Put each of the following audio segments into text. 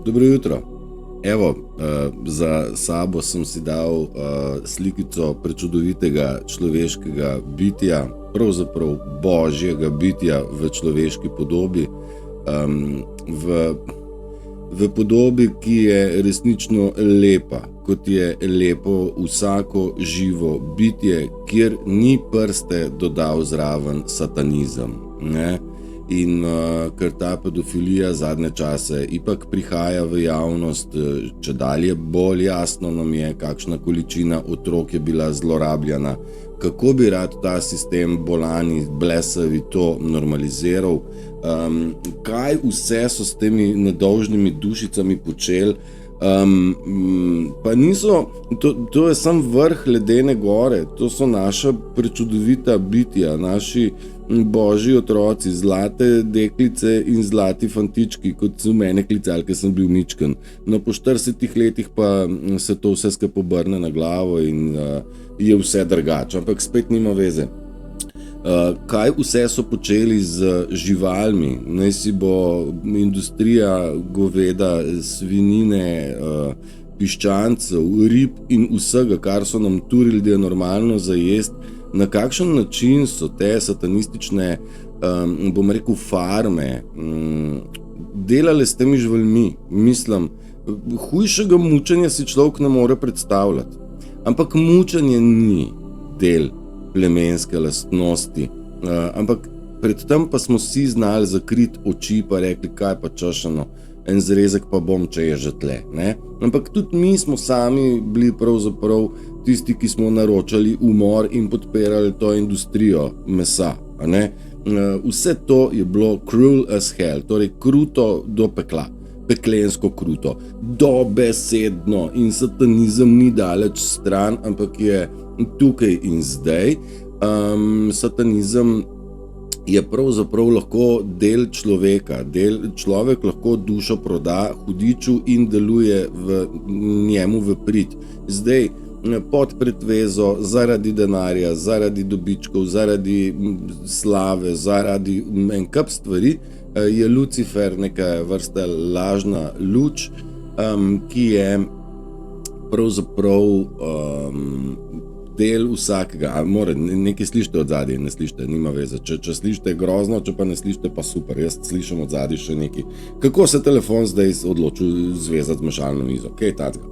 Dobro jutro. Evo, za sabo sem si dal slikico prečudovitega človeškega bitja, pravzaprav božjega bitja v človeški podobi, v podobi, ki je resnično lepa, kot je lepo vsako živo bitje, kjer ni prste dodal zraven satanizem, ne? In ker ta pedofilija zadnje čase ipak prihaja v javnost, če dalje bolj jasno nam je, kakšna količina otrok je bila zlorabljena, kako bi rad ta sistem bolani, blesavi to normaliziral, kaj vse so s temi nedolžnimi dušicami počeli, pa niso, to je sam vrh ledene gore, to so naša prečudovita bitja, naši božji otroci, zlate deklice in zlati fantički, kot so mene klicali, ker sem bil mičken. No, po 40 letih pa se to vse skupaj obrne na glavo in je vse drugače, ampak spet nima veze. Kaj vse so počeli z živalmi, naj si bo industrija goveda, svinine, piščancev, rib in vsega, kar so nam turili, da je normalno za jest, na kakšen način so te satanistične, bom rekel, farme delale s temi živalmi. Mislim, hujšega mučenja si človek ne more predstavljati, ampak mučenje ni del plemenske lastnosti, ampak predtem pa smo si znali zakriti oči pa rekli, kaj pa čašano, en zrezek pa bom, če je že tle, ne? Ampak tudi mi smo sami bili pravzaprav tisti, ki smo naročali umor in podpirali to industrijo mesa, a ne? Vse to je bilo cruel as hell, torej kruto do pekla, peklensko kruto, dobesedno, in satanizem ni daleč stran, ampak je tukaj in zdaj. Satanizem je pravzaprav lahko del človeka, človek lahko dušo proda hudiču in deluje v njemu v prid. Zdaj, pod pretvezo, zaradi denarja, zaradi dobičkov, zaradi slave, zaradi en kup stvari, je Lucifer neka vrsta lažna luč, ki je pravzaprav del vsakega, nekaj slišite od zadaj, ne slišite, nima veze, če slišite grozno, če pa ne slišite pa super, jaz slišim od zadaj še nekaj, kako se telefon zdaj odločil zvezati z mešalno mizo, kaj tacga.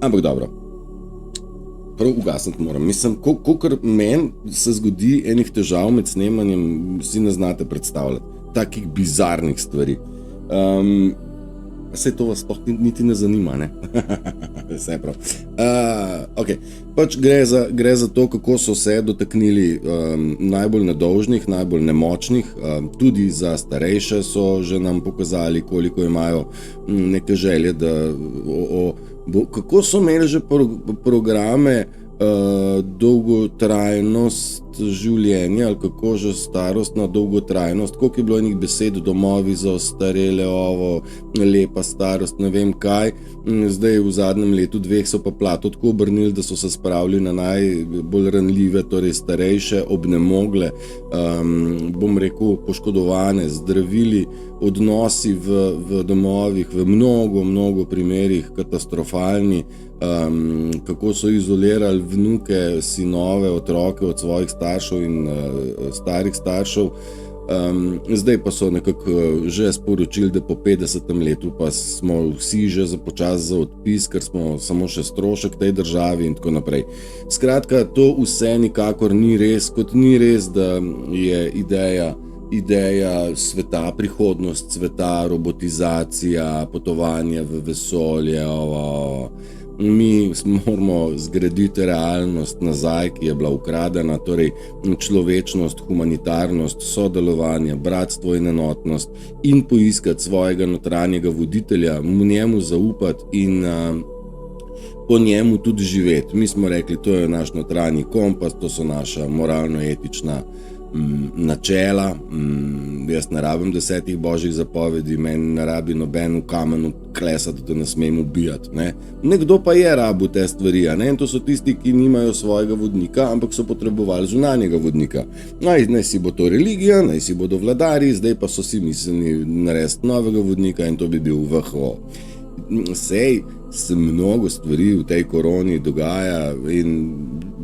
Ampak dobro, prav ugasniti moram, mislim, kolikor meni se zgodi enih težav med snemanjem, si ne znate predstavljati, takih bizarnih stvari. Saj to vas sploh niti ne zanima, ne? Vse prav. Ok, pač gre za to, kako so se dotaknili najbolj nedolžnih, najbolj nemočnih, tudi za starejše so že nam pokazali, koliko imajo neke želje, kako so imeli že programe dolgotrajnost življenja, ali kako že starostna dolgotrajnost, koliko je bilo enih besed, domovi za ostarele, ovo, lepa starost, ne vem kaj. Zdaj v zadnjem letu, dveh so pa plato tako obrnili, da so se spravili na najbolj ranljive, torej starejše, obnemogle, bom rekel, poškodovane, zdravili, odnosi v domovih, v mnogo primerih katastrofalni, kako so izolirali vnuke, sinove, otroke od svojih staršev in starih staršev. Zdaj pa so nekako že sporočili, da po 50. letu pa smo vsi že počasi za odpis, ker smo samo še strošek tej državi in tako naprej. Skratka, to vse nikakor ni res, kot ni res, da je ideja sveta, prihodnost sveta, robotizacija, potovanje v vesolje, mi moramo zgraditi realnost nazaj, ki je bila ukradena, torej človečnost, humanitarnost, sodelovanje, bratstvo in enotnost in poiskati svojega notranjega voditelja, mu njemu zaupati in po njemu tudi živeti. Mi smo rekli, to je naš notranji kompas, to so naša moralno-etična načela. Jaz ne rabim 10 božjih zapovedi, meni ne rabi noben v kamenu klesati, da ne smem ubijati, ne? Nekdo pa je rabil te stvari, ne? In to so tisti, ki nimajo svojega vodnika, ampak so potrebovali zunanjega vodnika. Naj si bo to religija, naj si bodo vladari, zdaj pa so si mislili narediti novega vodnika in to bi bil VHO. Sej se mnogo stvari v tej koroni dogaja in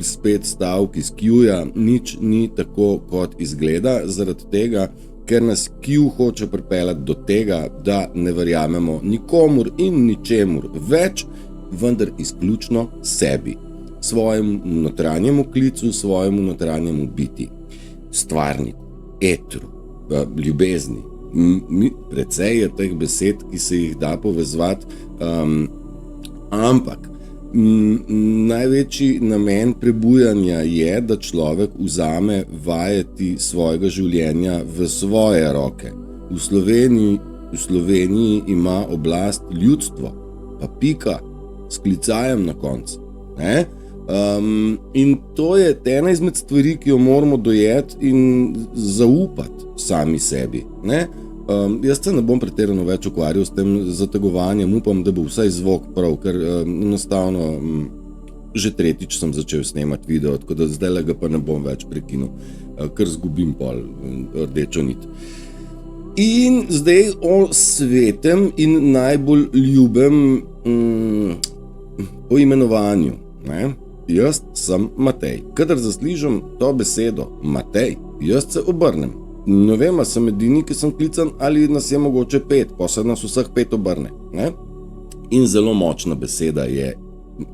spet stavki iz Q-ja, nič ni tako, kot izgleda, zaradi tega, ker nas Q hoče pripeljati do tega, da ne verjamemo nikomur in ničemur več, vendar izključno sebi, svojemu notranjemu klicu, svojemu notranjemu biti, stvarniku, etru, ljubezni. Precej je teh besed, ki se jih da povezovati, ampak največji namen prebujanja je, da človek vzame vajeti svojega življenja v svoje roke. V Sloveniji ima oblast ljudstvo, pa pika, s klicajem na koncu. In to je ena izmed stvari, ki jo moramo dojeti in zaupati sami sebi. Jaz se ne bom pretirano več ukvarjal s tem zategovanjem, upam, da bo vsaj zvok prav, ker enostavno že tretjič sem začel snemati video, tako da zdaj ga pa ne bom več prekinul, ker zgubim pol rdečo nit. In zdaj o svetem in najbolj ljubem poimenovanju. Jaz sem Matej. Kadar zaslišim to besedo Matej, jaz se obrnem. Ne vem, ali sem edini, ki sem klican, ali nas je mogoče 5, pa se nas vseh 5 obrne. In zelo močna beseda je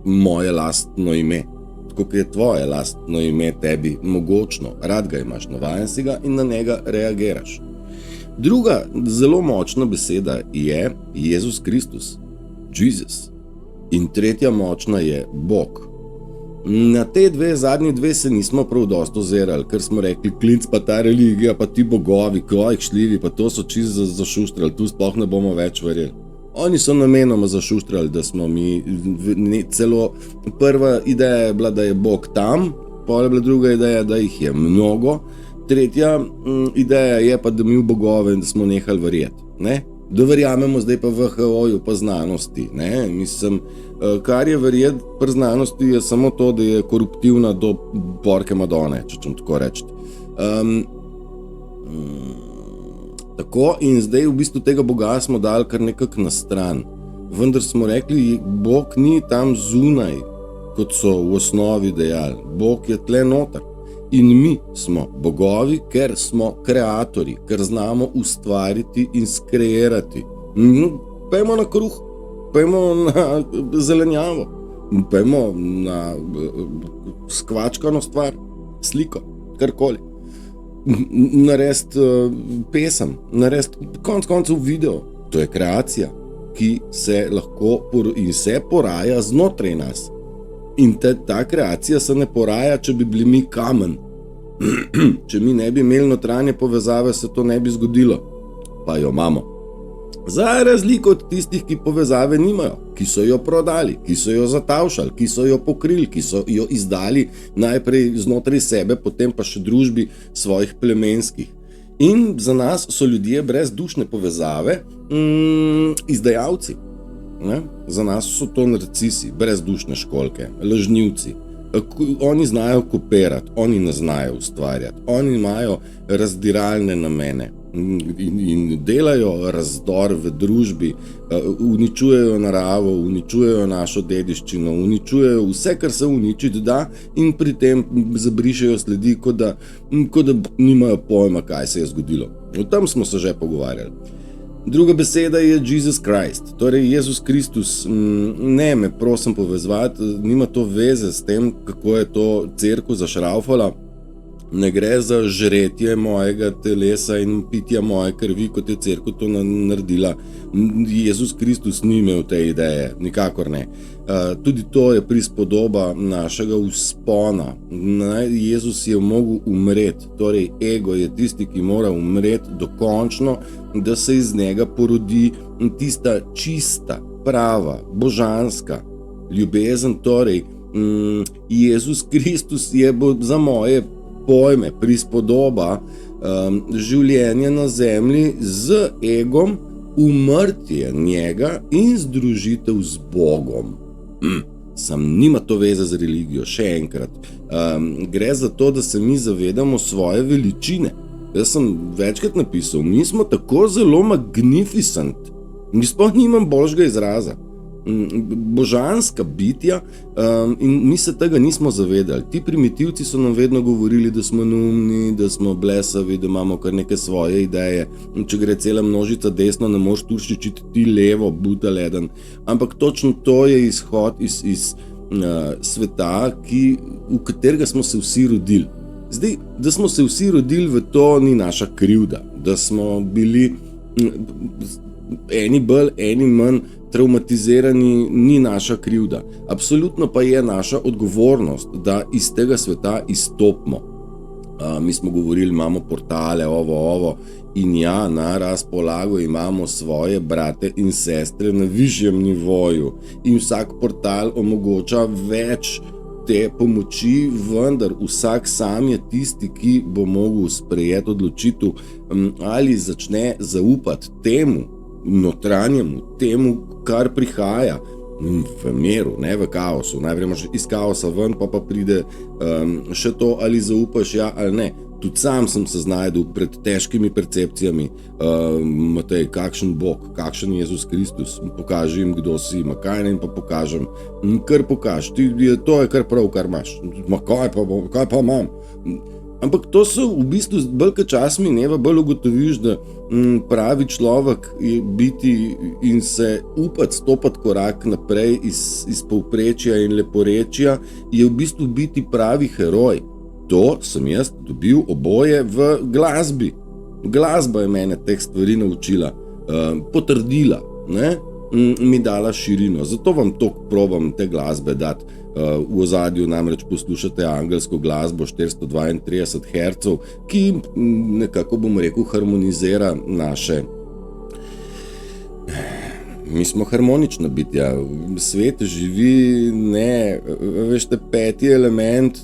moje lastno ime. Tako kot je tvoje lastno ime tebi mogočno. Rad ga imaš, navajen si ga in na njega reagiraš. Druga zelo močna beseda je Jezus Kristus, Jesus. In tretja močna je Bog. Na te zadnji dve se nismo prav dosto ozirali, ker smo rekli, klinc pa ta religija, pa ti bogovi, kojih šljivi, pa to so čisto zašuštrali, tu sploh ne bomo več verjeli. Oni so namenoma zašuštrali, da smo mi, celo prva ideja je bila, da je Bog tam, pol je bila druga ideja, da jih je mnogo, tretja ideja je pa, da mi v bogove in da smo nehali verjeti. Da verjamemo zdaj pa v WHO-ju pa znanosti. Mislim, kar je verjeti pri znanosti je samo to, da je koruptivna do porke Madone, če čem tako reči. Tako in zdaj v bistvu tega Boga smo dali kar nekako na stran. Vendar smo rekli, Bog ni tam zunaj, kot so v osnovi dejali. Bog je tle noter. In mi smo bogovi, ker smo kreatorji, ker znamo ustvariti in skreirati. Pejmo na kruh, pejmo na zelenjavo, pejmo na skvačkano stvar, sliko, karkoli. Narediti pesem, narediti konec koncev video. To je kreacija, ki se lahko in se poraja znotraj nas. In ta kreacija se ne poraja, če bi bili mi kamen. Če mi ne bi imeli notranje povezave, se to ne bi zgodilo. Pa jo imamo. Za razliko od tistih, ki povezave nimajo, ki so jo prodali, ki so jo zatavšali, ki so jo pokrili, ki so jo izdali najprej znotraj sebe, potem pa še družbi svojih plemenskih. In za nas so ljudje brez dušne povezave izdajalci. Za nas so to narcisi, brezdušne školjke, lažnivci. Oni znajo kopirati, oni ne znajo ustvarjati, oni imajo razdiralne namene in delajo razdor v družbi, uničujejo naravo, uničujejo našo dediščino, uničujejo vse, kar se uničiti da in pri tem zabrišejo sledi, kot da nimajo pojma, kaj se je zgodilo. O tem smo se že pogovarjali. Druga beseda je Jesus Christ, torej Jezus Kristus. Ne me prosim povezovati, nima to veze s tem, kako je to cerkev zašraufala. Ne gre za žretje mojega telesa in pitja moje krvi, kot je cerkev to naredila. Jezus Kristus ni imel te ideje, nikakor ne. Tudi to je prispodoba našega vzpona. Jezus je mogel umreti, torej ego je tisti, ki mora umreti dokončno, da se iz njega porodi tista čista, prava, božanska ljubezen. Torej, Jezus Kristus je za moje pojme prispodoba življenja na zemlji z egom, umrtje njega in združitev z Bogom. Sam nima to veze z religijo, še enkrat. Gre za to, da se mi zavedamo svoje veličine. Jaz sem večkrat napisal, mi smo tako zelo magnificent, Sploh nimam boljšega izraza. Božanska bitja, in mi se tega nismo zavedali. Ti primitivci so nam vedno govorili, da smo neumni, da smo blesavi, da imamo kar neke svoje ideje. Če gre cela množica desno, ne moreš turščiti ti levo, buta leden. Ampak točno to je izhod iz sveta, v katerega smo se vsi rodili. Zdaj, da smo se vsi rodili v to, ni naša krivda. Da smo bili eni bolj, eni manj traumatizirani, ni naša krivda. Absolutno pa je naša odgovornost, da iz tega sveta izstopimo. Mi smo govorili, imamo portale, ovo, in ja, na razpolago imamo svoje brate in sestre na višjem nivoju. In vsak portal omogoča več te pomoči, vendar vsak sam je tisti, ki bo mogel sprejeti odločitev, ali začne zaupati temu notranjemu, temu, kar prihaja v miru, ne v kaosu. Najprej imaš iz kaosa ven, pa pride še to, ali zaupaš ja ali ne. Tudi sam sem se znajdel pred težkimi percepcijami. Matej, kakšen Bog, kakšen Jezus Kristus, pokaži jim, kdo si, kaj ne, pa pokažem. Kar pokaž, to je kar prav, kar imaš. Kaj pa imam? Ampak to so v bistvu bolj kot čas mineva, bolj ugotoviš, da pravi človek je biti in se upati stopati korak naprej iz povprečja in leporečja, je v bistvu biti pravi heroj. To sem jaz dobil oboje v glasbi. Glasba je mene teh stvari naučila, potrdila, ne? Mi dala širino. Zato vam toliko probam te glasbe dati. V ozadju namreč poslušate angelsko glasbo 432 Hz, ki nekako, bom rekel, harmonizira naše. Mi smo harmonična bitja, svet živi, ne, veste, peti element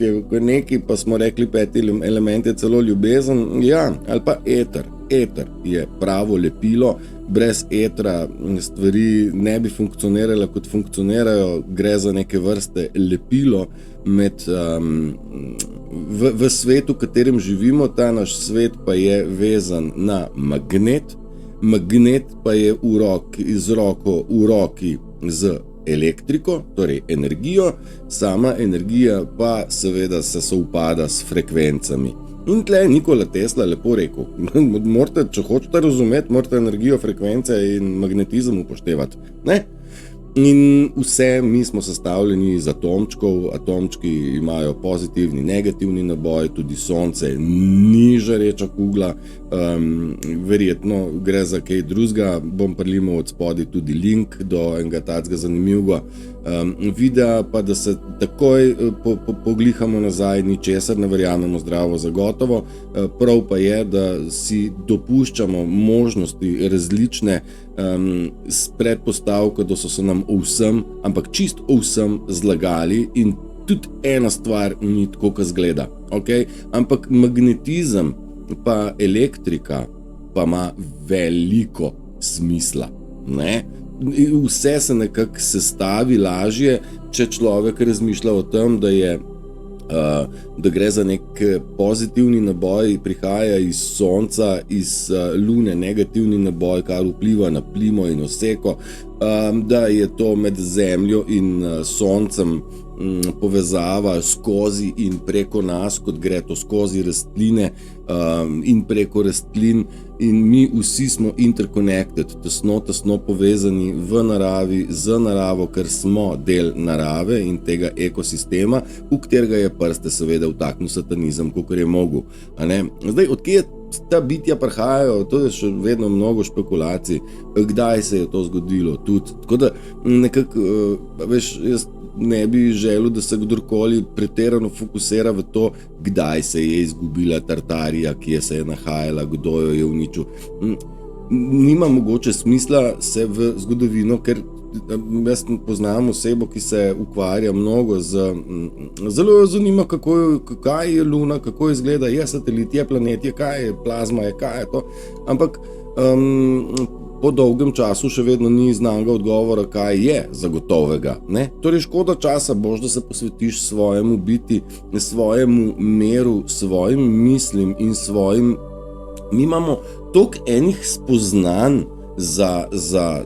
je nekaj, pa smo rekli, peti element je celo ljubezen, ja, ali pa eter. Eter je pravo lepilo, brez etra stvari ne bi funkcionirale kot funkcionirajo, gre za neke vrste lepilo v svetu, v katerem živimo. Ta naš svet pa je vezan na magnet pa je z roko v roki z elektriko, torej energijo, sama energija pa seveda se sovpada s frekvencami. In tle je Nikola Tesla lepo rekel, morate, če hočete razumeti, morate energijo, frekvence in magnetizem upoštevati, ne? In vse mi smo sestavljeni iz atomčkov, atomčki imajo pozitivni, negativni naboj, tudi sonce ni žareča kugla, verjetno gre za kaj drugega, bom prilimal od spodaj tudi link do enega tacga zanimivega videa, pa da se takoj poglihamo nazaj, ničesar ne verjamemo zdravo zagotovo, prav pa je, da si dopuščamo možnosti različne s predpostavko, da so se nam o vsem, ampak čist o vsem zlagali in tudi ena stvar ni tako, kot zgleda, okay? Ampak magnetizem pa elektrika pa ima veliko smisla, ne? Vse se nekako sestavi lažje, če človek razmišlja o tem, da gre za nek pozitivni naboj, prihaja iz sonca, iz lune negativni naboj, kar vpliva na plimo in oseko, da je to med zemljo in soncem povezava skozi in preko nas, kot gre to skozi rastline in preko rastlin, in mi vsi smo interconnected, tesno povezani v naravi, z naravo, ker smo del narave in tega ekosistema, v katerega je prste seveda vtaknil satanizem, kakor je mogel. Zdaj, odkje ta bitja prihajajo, to je še vedno mnogo špekulacij, kdaj se je to zgodilo tudi. Tako da nekako, veš, jaz ne bi želel, da se kdorkoli pretirano fokusira v to, kdaj se je izgubila Tartarija, kje se je nahajala, kdo jo je uničil. Nima mogoče smisla se v zgodovino, ker jaz poznam osebo, ki se ukvarja mnogo zelo zanima, kaj je Luna, kako izgleda, je satelit, je planet, kaj je plazma, kaj je to, ampak po dolgem času še vedno ni znanega odgovora, kaj je zagotovega, ne? Torej škoda časa, boš, da se posvetiš svojemu biti, svojemu miru, svojim mislim in svojim. Mi imamo toliko enih spoznanj za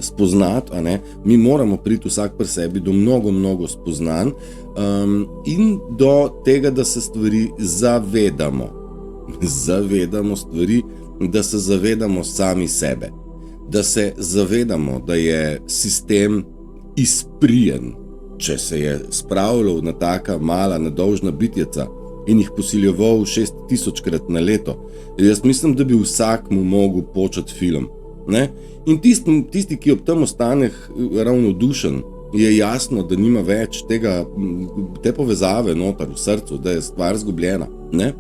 spoznati, a ne, mi moramo priti vsak pri sebi do mnogo spoznanj in do tega, da se stvari zavedamo. Zavedamo stvari, da se zavedamo sami sebe, da se zavedamo, da je sistem izprijen, če se je spravljal na taka mala nedolžna bitjeca in jih posiljeval 6000-krat na leto. Jaz mislim, da bi vsak mu mogel početi film. Ne? In tisti, ki ob tem ostane ravnodušen, je jasno, da nima več te povezave noter v srcu, da je stvar zgubljena. Ne?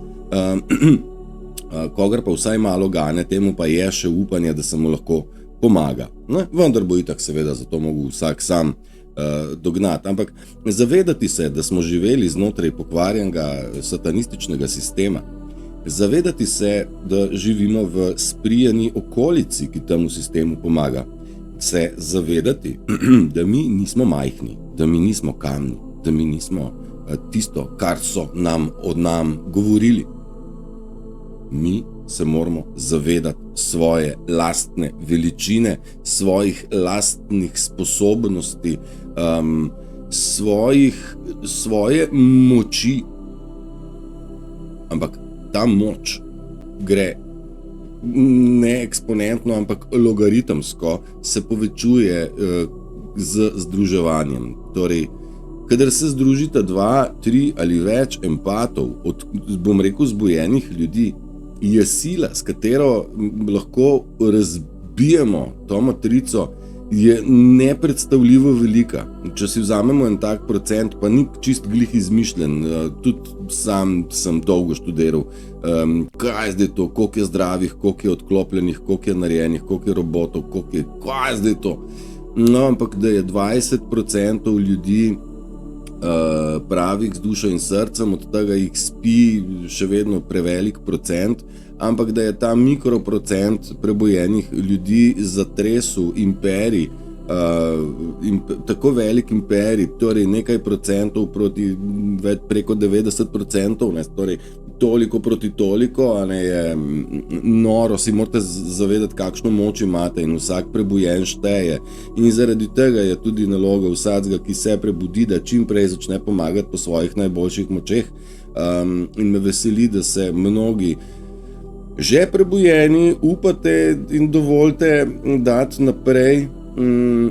Kogar pa vsaj malo gane, temu pa je še upanje, da se mu lahko pomaga. Ne? Vendar bo itak seveda zato mogel vsak sam dognati. Ampak zavedati se, da smo živeli znotraj pokvarjenega satanističnega sistema. Zavedati se, da živimo v sprijeni okolici, ki temu sistemu pomaga. Se zavedati, da mi nismo majhni, da mi nismo kamni, da mi nismo tisto, kar so od nam govorili. Mi se moramo zavedati svoje lastne veličine, svojih lastnih sposobnosti, svoje moči. Ampak ta moč gre ne eksponentno, ampak logaritemsko se povečuje z združevanjem. Torej, kadar se združita 2, 3 ali več empatov, bom rekel zbujenih ljudi, je sila, s katero lahko razbijemo to matrico, je nepredstavljivo velika. Če si vzamemo en tak procent, pa ni čist glih izmišljen, tudi sam sem dolgo študiral, kaj je zdaj to, koliko je zdravih, koliko je odklopljenih, koliko je narejenih, koliko je robotov, kaj je zdaj to. No, ampak da je 20% ljudi pravih z dušo in srcem, od tega jih spi še vedno prevelik procent, ampak da je ta mikroprocent prebojenih ljudi zatresel imperij, tako velik imperij, torej nekaj procentov proti preko 90%, ne, torej toliko proti toliko, a ne, je noro, si morate zavedati, kakšno moč imate in vsak prebojen šteje. In zaradi tega je tudi naloga vsakega, ki se prebudi, da čim prej začne pomagati po svojih najboljših močeh. In me veseli, da se mnogi že prebujeni upate in dovolite dati naprej,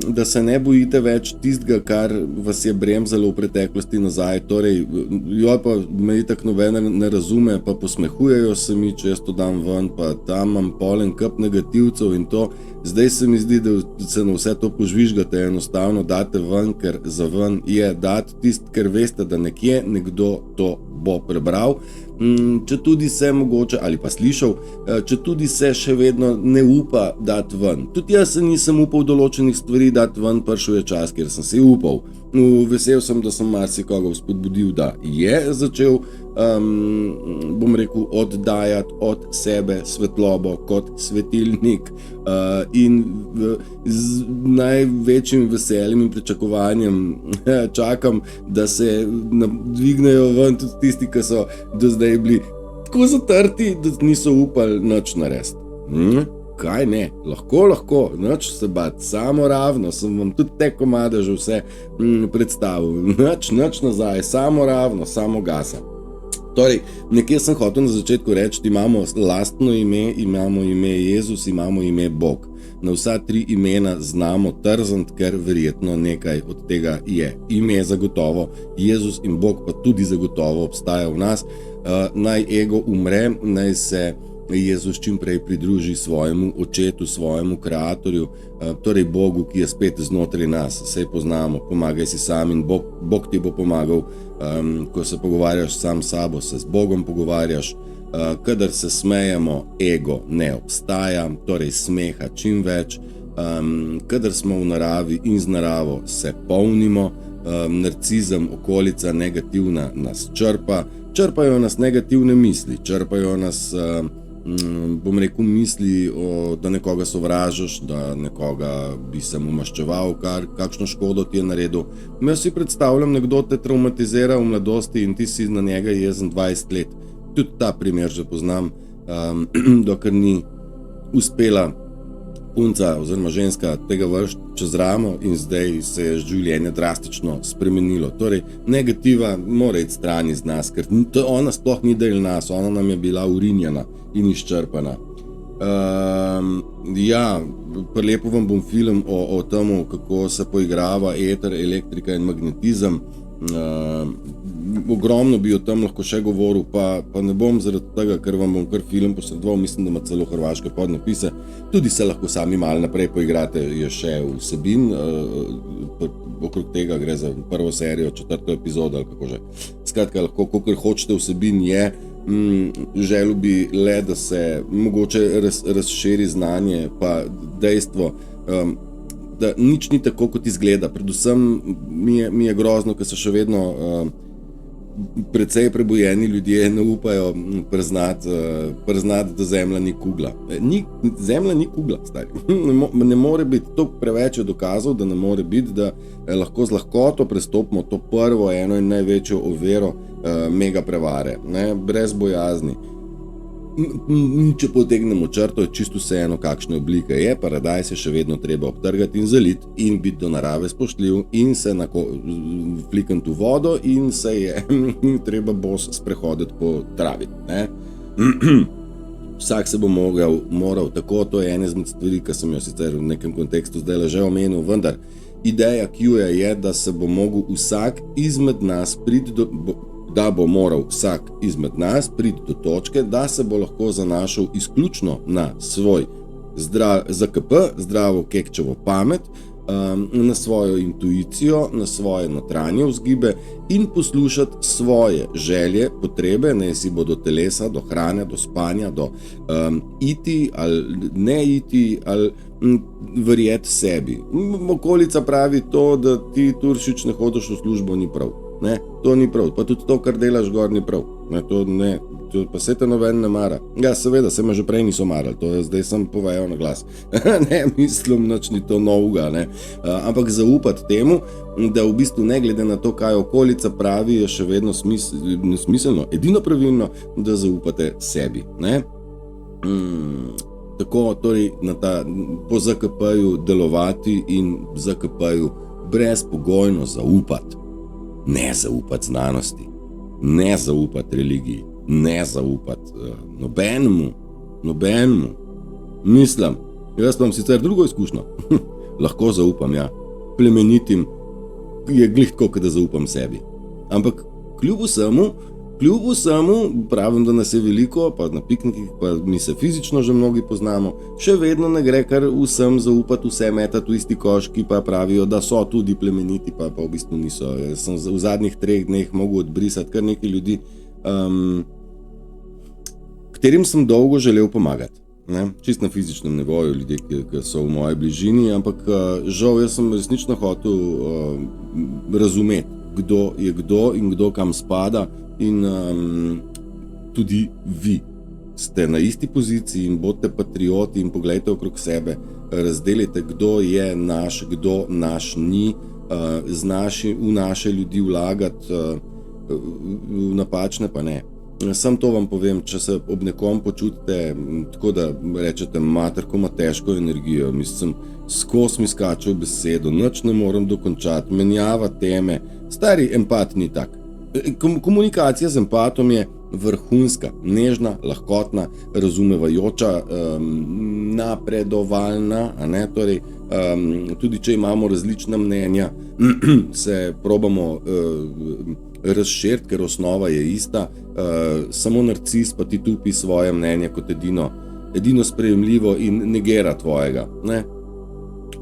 da se ne bojite več tistega, kar vas je bremzalo v preteklosti nazaj. Torej, jo pa me itak noben ne razume, pa posmehujejo se mi, če jaz to dam ven, pa tam imam polen kup negativcev in to. Zdaj se mi zdi, da se na vse to požvižgate, enostavno date ven, ker za ven je dati tisto, ker veste, da nekje nekdo to bo prebral, če tudi se mogoče, ali pa slišal, če tudi se še vedno ne upa dati ven. Tudi jaz se nisem upal določenih stvari dati ven, prišel je čas, kjer sem se upal. Vesel sem, da sem marsikoga vzpodbudil, da je začel, bom rekel, oddajati od sebe svetlobo kot svetilnik, in z največjim veseljem in pričakovanjem čakam, da se dvignejo ven tudi tisti, ki so do zdaj bili tako zatrti, da niso upali nič narediti. Kaj ne, lahko, nič se bati, samo ravno, sem vam tudi te komade že vse predstavil, nič nazaj, samo ravno, samo gasa. Torej, nekje sem hotel na začetku reči, imamo lastno ime, imamo ime Jezus, imamo ime Bog. Na vsa 3 imena znamo trzniti, ker verjetno nekaj od tega je. Ime zagotovo, Jezus in Bog pa tudi zagotovo obstaja v nas. Naj ego umre, naj se Jezus čim prej pridruži svojemu očetu, svojemu kreatorju, torej Bogu, ki je spet znotraj nas, saj poznamo, pomagaj si sam in Bog ti bo pomagal, ko se pogovarjaš sam s sabo, se z Bogom pogovarjaš, kadar se smejemo, ego ne obstaja, torej smeha čim več, kadar smo v naravi in z naravo se polnimo, narcizem, okolica negativna nas črpajo nas negativne misli, črpajo nas bom rekel misli, da nekoga sovražaš, da nekoga bi se mu maščeval, kakšno škodo ti je naredil. Jaz si predstavljam, nekdo te traumatizira v mladosti in ti si na njega jezen 20 let. Tudi ta primer že poznam, dokler ni uspela punca oziroma ženska tega vrš čez ramo in zdaj se je življenje drastično spremenilo. Torej, negativa mora iti stran iz nas, ker ona sploh ni del nas, ona nam je bila urinjena in izčrpana. Prelepo vam bom film o tem, kako se poigrava eter, elektrika in magnetizem. Ogromno bi o tem lahko še govoril, pa ne bom zaradi tega, ker vam bom kar film posredoval, mislim, da ima celo hrvaške podnapise. Tudi se lahko sami malo naprej poigrate, je še vsebin, okrog tega gre za prvo serijo, 4. epizodo ali kako že. Skratka, lahko, kakor hočete vsebin je, želel bi le, da se mogoče razširi znanje, pa dejstvo, da nič ni tako, kot izgleda. Predvsem mi je grozno, ker se še vedno precej prebujeni ljudje ne upajo priznati, da Zemlja ni kugla. Zemlja ni kugla, stari. Ne more biti, to preveč je dokazov, da ne more biti, da lahko z lahkoto prestopimo to prvo, eno in največjo oviro mega prevare, ne, brez bojazni. Če potegnemo črto, je čisto vseeno, kakšne oblike je, paradajz je še vedno treba obtrgati in zaliti in biti do narave spoštljiv in se flikniti v vodo in se je treba bos sprehoditi po travi. Ne? Vsak se bo moral, tako to je ena izmed stvari, ki sem jo sicer v nekem kontekstu zdaj že omenil, vendar ideja Q-ja je, da se bo mogel vsak izmed nas da bo moral vsak izmed nas priti do točke, da se bo lahko zanašal izključno na svoj ZKP, zdravo kekčevo pamet, na svojo intuicijo, na svoje notranje vzgibe in poslušati svoje želje, potrebe, ne si bo do telesa, do hrane, do spanja, do iti ali ne iti ali verjeti sebi. Okolica pravi to, da ti Turšič ne hodiš v službo, ni prav. Ne, to ni prav, pa tudi to, kar delaš gor, ni prav. To pa se te noben ne mara. Ja, seveda, se me že prej niso marali, to je zdaj sem povedal na glas. Ne, mislim, nič ni to novega, ne. Ampak zaupati temu, da v bistvu ne glede na to, kaj okolica pravi, je še vedno smiselno, edino pravilno, da zaupate sebi, ne. Tako, torej, po ZKP-ju delovati in ZKP-ju brezpogojno zaupati. Ne zaupati znanosti, ne zaupati religiji, ne zaupati nobenemu. Mislim, jaz imam sicer drugo izkušnjo, lahko zaupam, ja, plemenitim je glih tako, da zaupam sebi. Ampak kljub vsemu, pravim, da nas je veliko, pa na piknikih, pa mi se fizično že mnogi poznamo, še vedno ne gre kar vsem zaupati, vse metati v isti koš, ki pa pravijo, da so tudi plemeniti, pa v bistvu niso. Jaz sem v zadnjih 3 dneh mogel odbrisati kar nekaj ljudi, katerim sem dolgo želel pomagati. Ne? Čist na fizičnem nivoju, ljudje, ki so v moji bližini, ampak žal jaz sem resnično hotel razumeti, kdo je kdo in kdo kam spada. In tudi vi ste na isti poziciji in bodite patrioti in pogledajte okrog sebe, razdelite, kdo je naš, kdo naš ni, v naše ljudi vlagati, v napačne pa ne. Sam to vam povem, če se ob nekom počutite tako, da rečete, mater, ko ima težko energijo, mislim, skos mi skače v besedo, nič ne morem dokončati, menjava teme, stari empat ni tak. Komunikacija z empatom je vrhunska, nežna, lahkotna, razumevajoča, napredovalna, a ne, torej, tudi če imamo različna mnenja, se probamo razširiti, ker osnova je ista, samo narcis pa ti tupi svoje mnenje kot edino sprejemljivo in negira tvojega, ne.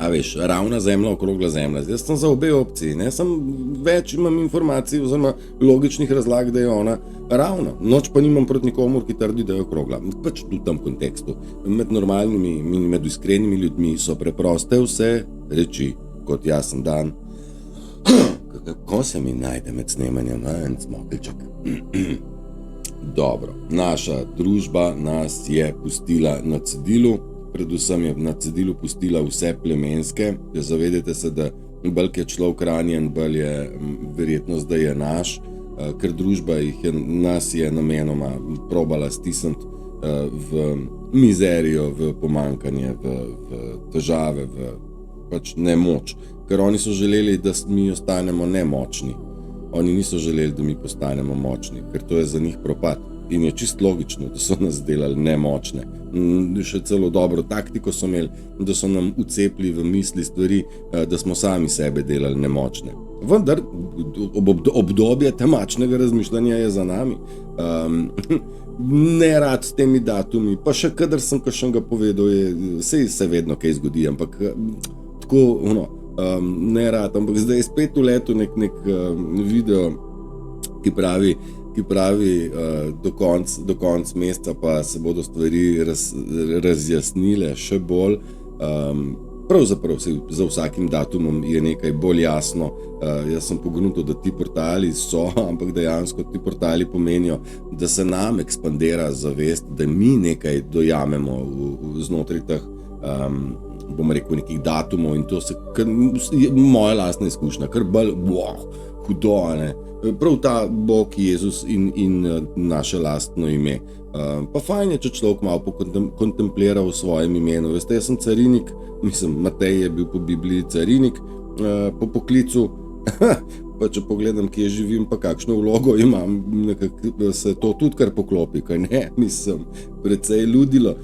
A veš, ravna zemlja, okrogla zemlja. Jaz sem za obe opciji, ne, sem več imam informacij oziroma logičnih razlag, da je ona ravna. Noč pa nimam proti nikomur, ki trdi, da je okrogla. Pač v tem kontekstu. Med normalnimi in med iskrenimi ljudmi so preproste vse reči, kot jasen dan. Kako se mi najde med snemanjem, en smokelček. Dobro, naša družba nas je pustila na cedilu. Predvsem je na cedilu pustila vse plemenske. Zavedajte se, da bolj je človek ranjen, bolj je verjetnost, da je naš, ker družba nas je namenoma probala stisniti v mizerijo, v pomankanje, v težave, v pač nemoč, ker oni so želeli, da mi ostanemo nemočni. Oni niso želeli, da mi postanemo močni, ker to je za njih propad. In je čist logično, da so nas delali nemočne. Še celo dobro taktiko so imeli, da so nam ucepili v misli stvari, da smo sami sebe delali nemočne. Vendar obdobje temačnega razmišljanja je za nami. Ne rad s temi datumi, pa še kadar sem kakšnega povedal, sej se vedno kaj zgodi, ampak tako, ne rad, ampak zdaj je spet v letu nek video, ki pravi do konc meseca pa se bodo stvari razjasnile še bolj. Pravzaprav za vsakim datumom je nekaj bolj jasno. Jaz sem pogruntal, da ti portali so, ampak dejansko ti portali pomenijo, da se nam ekspandira zavest, da mi nekaj dojamemo znotraj teh, bom rekel, nekih datumov, in to je moja lastna izkušnja, kar bolj hudo, ne? Prav ta Bog, Jezus in naše lastno ime. Pa fajn je, če človek malo kontemplira v svojem imenu. Veste, jaz sem carinik, Matej je bil po Bibliji carinik, po poklicu, pa če pogledam, kje živim, pa kakšno vlogo imam, nekako se to tudi kar poklopi, kaj ne, precej ludilo.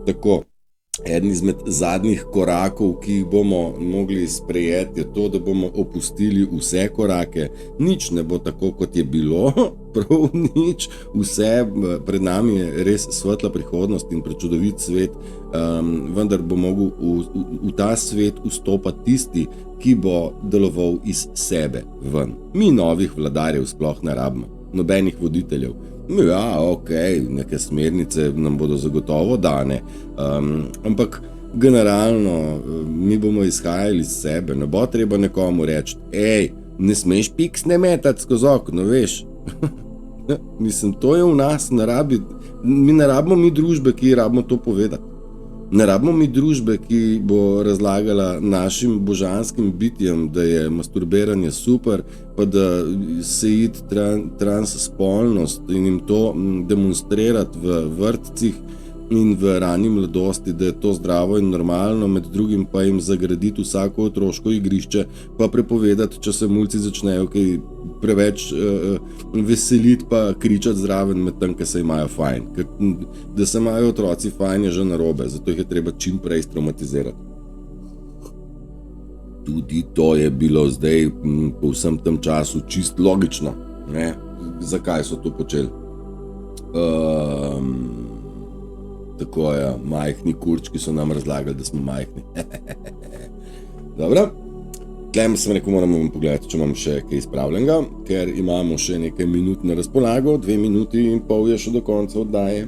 Tako. Eden izmed zadnjih korakov, ki jih bomo mogli sprejeti, je to, da bomo opustili vse korake. Nič ne bo tako, kot je bilo, prav nič. Vse pred nami je res svetla prihodnost in prečudovit svet, vendar bo mogel v ta svet vstopati tisti, ki bo deloval iz sebe ven. Mi novih vladarjev sploh ne rabimo, nobenih voditeljev. Ja, neke smernice nam bodo zagotovo dane, ampak generalno mi bomo izhajali iz sebe. Ne bo treba nekomu reči, ne smeš piks ne metati skozi okno, veš. To je v nas, mi ne rabimo mi družbe, ki rabimo to povedati. Ne rabimo mi družbe, ki bo razlagala našim božanskim bitjem, da je masturbiranje super, pa da se iti transspolnost in jim to demonstrirati v vrtcih in v rani mladosti, da je to zdravo in normalno, med drugim pa jim zagraditi vsako otroško igrišče, pa prepovedati, če se mulci začnejo kaj preveč veseliti, pa kričati zraven med tem, ker se imajo fajn. Ker da se imajo otroci fajn, je že narobe, zato jih je treba čim prej straumatizirati. Tudi to je bilo zdaj po vsem tem času čist logično, ne? Zakaj so to počeli? Tako je, majhni kurčki so nam razlagali, da smo majhni. Dobro, tlem sem rekel, moramo pogledati, če imam še kaj izpravljenega, ker imamo še nekaj minut na razpolago, 2 minuti in pol je še do konca oddaje.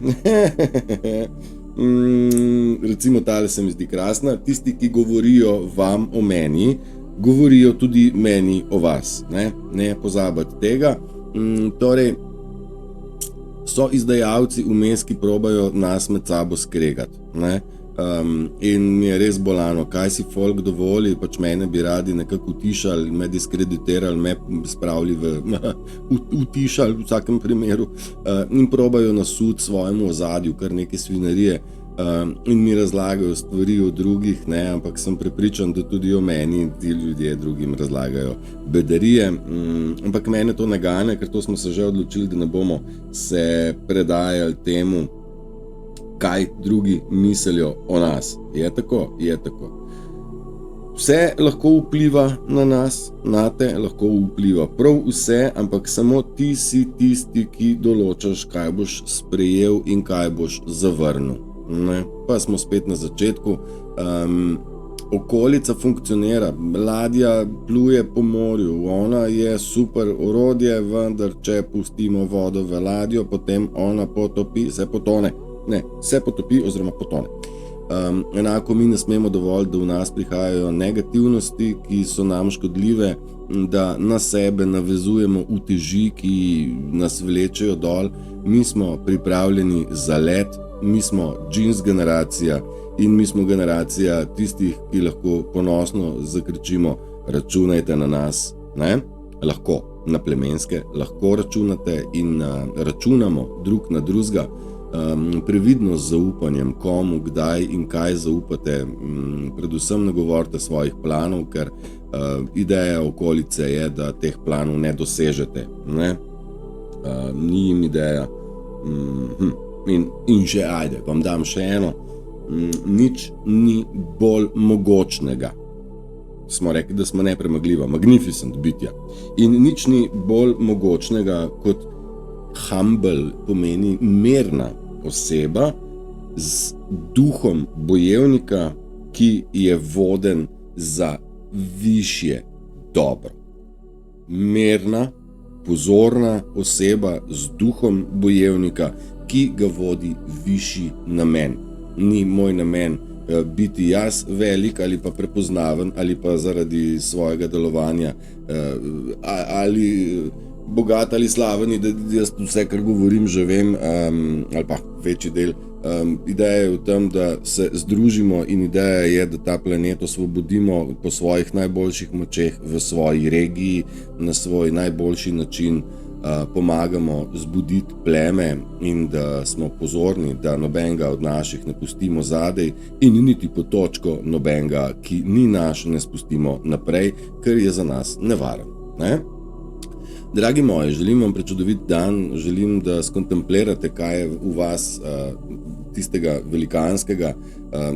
Recimo tale se mi zdi krasna, tisti, ki govorijo vam o meni, govorijo tudi meni o vas, ne pozabiti tega. Torej, so izdajalci vmes, ki probajo nas med sabo skregati, ne? In mi je res bolano, kaj si folk dovoli, pač mene bi radi nekako utišali, me diskreditirali, me spravili utišali v vsakem primeru, in probajo nasud svojemu ozadju, kar neke svinarije, in mi razlagajo stvari o drugih, ne? Ampak sem prepričan, da tudi o meni ti ljudje drugim razlagajo bedarije, ampak mene to ne gane, ker to smo se že odločili, da ne bomo se predajali temu, kaj drugi mislijo o nas. Je tako? Je tako. Vse lahko vpliva na nas, nate lahko vpliva prav vse, ampak samo ti si tisti, ki določaš, kaj boš sprejel in kaj boš zavrnil. Ne? Pa smo spet na začetku. Okolica funkcionira, ladja pluje po morju, ona je super orodje, vendar če pustimo vodo v ladjo, potem ona se potopi oziroma potone. Enako mi ne smemo dovoliti, da v nas prihajajo negativnosti, ki so nam škodljive, da na sebe navezujemo uteži, ki nas vlečejo dol. Mi smo pripravljeni za let, mi smo džins generacija in mi smo generacija tistih, ki lahko ponosno zakričimo, računajte na nas, ne? Lahko na plemenske, lahko računate in računamo drug na drugega. previdno z zaupanjem, komu, kdaj in kaj zaupate. Predvsem ne govorite svojih planov, ker ideja okolice je, da teh planov ne dosežete. Ne? Ni jim ideja. In že ajde, vam dam še eno. Nič ni bolj mogočnega. Smo rekli, da smo nepremagljiva, magnificent bitja. In nič ni bolj mogočnega kot humble, pomeni mirna oseba z duhom bojevnika, ki je voden za višje dobro. Mirna, pozorna oseba z duhom bojevnika, ki ga vodi višji namen. Ni moj namen biti jaz velik ali pa prepoznaven ali pa zaradi svojega delovanja ali bogat ali slaven, da jaz vse, kar govorim, že vem, ali pa večji del. Ideja je v tem, da se združimo in ideja je, da ta planet osvobodimo po svojih najboljših močeh v svoji regiji, na svoj najboljši način. Pomagamo zbuditi pleme in da smo pozorni, da nobenega od naših ne pustimo zadej in niti po točko nobenega, ki ni naš, ne spustimo naprej, ker je za nas nevaren. Ne? Dragi moji, želim vam prečudovit dan, želim, da skontemplirate, kaj je v vas tistega velikanskega,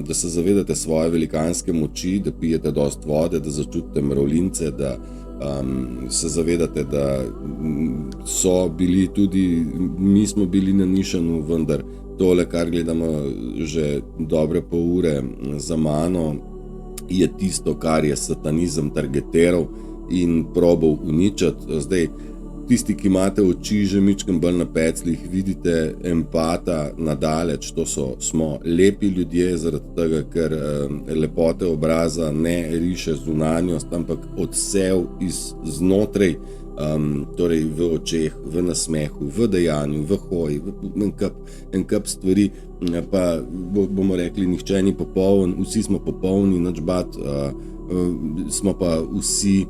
da se zavedate svoje velikanske moči, da pijete dost vode, da začutite mravljince, da se zavedate, da so bili tudi, mi smo bili na nišanu, vendar tole, kar gledamo že dobre pol ure za mano, je tisto, kar je satanizem targetiral in probal uničiti. Zdaj, tisti, ki imate oči že mičkem bolj na peclih, vidite empata nadaleč, to smo lepi ljudje, zaradi tega, ker lepote obraza ne riše zunanjost, ampak odsev znotraj, torej v očeh, v nasmehu, v dejanju, v hoji, en kup stvari, pa bomo rekli, nihče ni popoln, vsi smo popolni, nič bat, smo pa vsi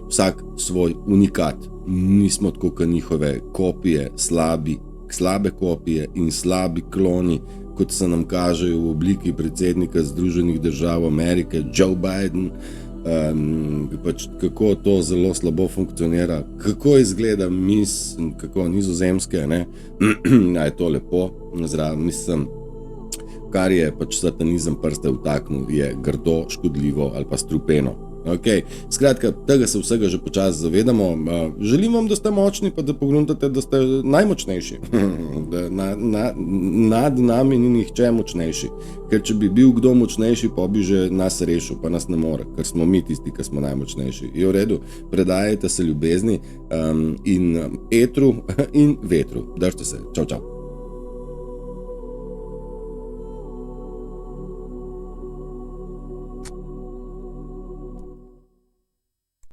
vsak svoj unikat. Nismo tako kot njihove kopije, slabe kopije in slabi kloni, kot se nam kažejo v obliki predsednika Združenih držav Amerike, Joe Biden, kako to zelo slabo funkcionira, kako izgleda kako nizozemske, ne? Je to lepo, mislim, kar je satanizem prste vtaknil, je grdo, škodljivo ali pa strupeno. Okay. Skratka, tega se vsega že počasi zavedamo. Želim vam, da ste močni, pa da pogruntate, da ste najmočnejši. Nad nami ni nihče močnejši. Ker če bi bil kdo močnejši, pa bi že nas rešil, pa nas ne more, ker smo mi tisti, ki smo najmočnejši. Je v redu, predajajte se ljubezni in etru in vetru. Držite se. Čau, čau.